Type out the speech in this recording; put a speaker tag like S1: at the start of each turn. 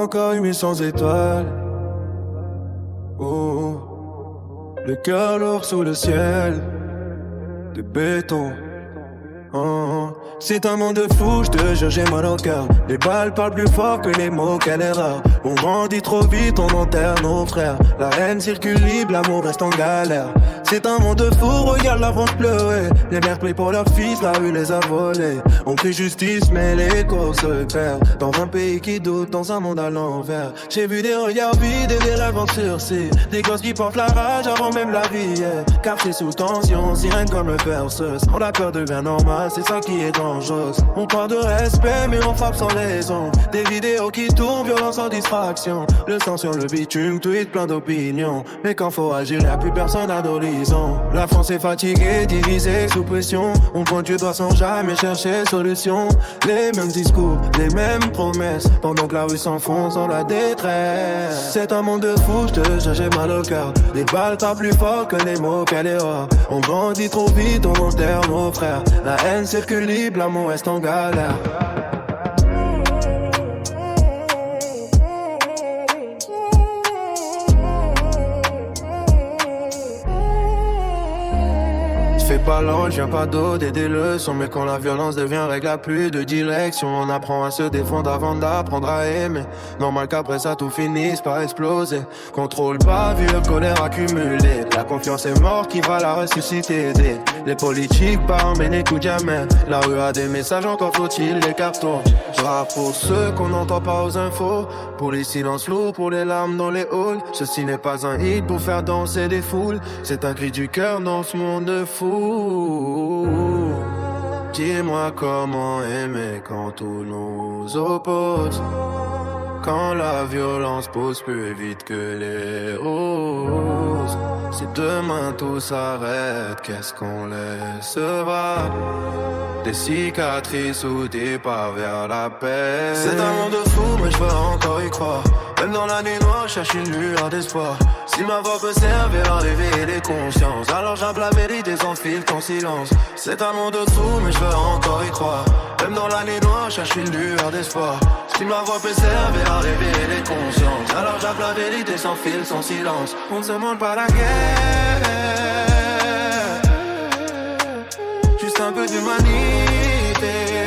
S1: encore une nuit sans étoiles. Oh, le cœur lourd sous le ciel de béton. Oh, c'est un monde de fou, j'te jure j'ai mal au cœur. Les balles parlent plus fort que les mots, quelle erreur. On grandit trop vite, on enterre nos frères. La haine circule libre, l'amour reste en galère. C'est un monde de fou, regarde la France pleurer. Les mères prient pour leurs fils, la rue les a volés. On crie justice, mais les causes se perdent. Dans un pays qui doute, dans un monde à l'envers. J'ai vu des regards vides et des rêves en sursis. Des gosses qui portent la rage avant même la vie, yeah. Quartier sous tension, sirène comme le perceuse. On a peur devient normal, c'est ça qui est dangereux. On parle de respect, mais on frappe sans raison. Des vidéos qui tournent, violence sans distraction. Le sang sur le bitume, tweet plein d'opinions. Mais quand faut agir, y'a plus personne à d'horizon. La France est fatiguée, divisée, sous pression. On pointe du doigt sans jamais chercher solution. Les mêmes discours, les mêmes promesses, pendant que la rue s'enfonce dans la détresse. C'est un monde de fou, j'te jure j'ai mal au cœur. Les balles tapent plus fort que les mots, quelle erreur. On grandit trop vite, on enterre nos frères. La haine circule libre, l'amour reste en galère. Fais pas l'ange, je viens pas d'autres des leçons. Mais quand la violence devient règle, à plus de direction. On apprend à se défendre avant d'apprendre à aimer. Normal qu'après ça tout finisse par exploser. Contrôle pas, vieux colère accumulée. La confiance est morte, qui va la ressusciter. Les politiques parlent mais n'écoutent jamais. La rue a des messages, encore faut-il les cartons. Rap pour ceux qu'on n'entend pas aux infos. Pour les silences lourds, pour les larmes dans les halls. Ceci n'est pas un hit pour faire danser des foules. C'est un cri du cœur dans ce monde de fou. Dis-moi comment aimer quand tout nous oppose. Quand la violence pousse plus vite que les roses. Si demain tout s'arrête, qu'est-ce qu'on laissera? Des cicatrices ou des pas vers la paix. C'est un monde de fou, mais je veux encore y croire. Même dans la nuit noire, je cherche une lueur d'espoir. Si ma voix peut servir à réveiller les consciences, alors j'appe la vérité sans filtre en silence. C'est un monde de fou, mais je veux encore y croire. Même dans la nuit noire, je cherche une lueur d'espoir. Si ma voix peut servir à réveiller les consciences, alors j'appe la vérité sans filtre, sans silence. On ne se demande pas la guerre, juste un peu d'humanité.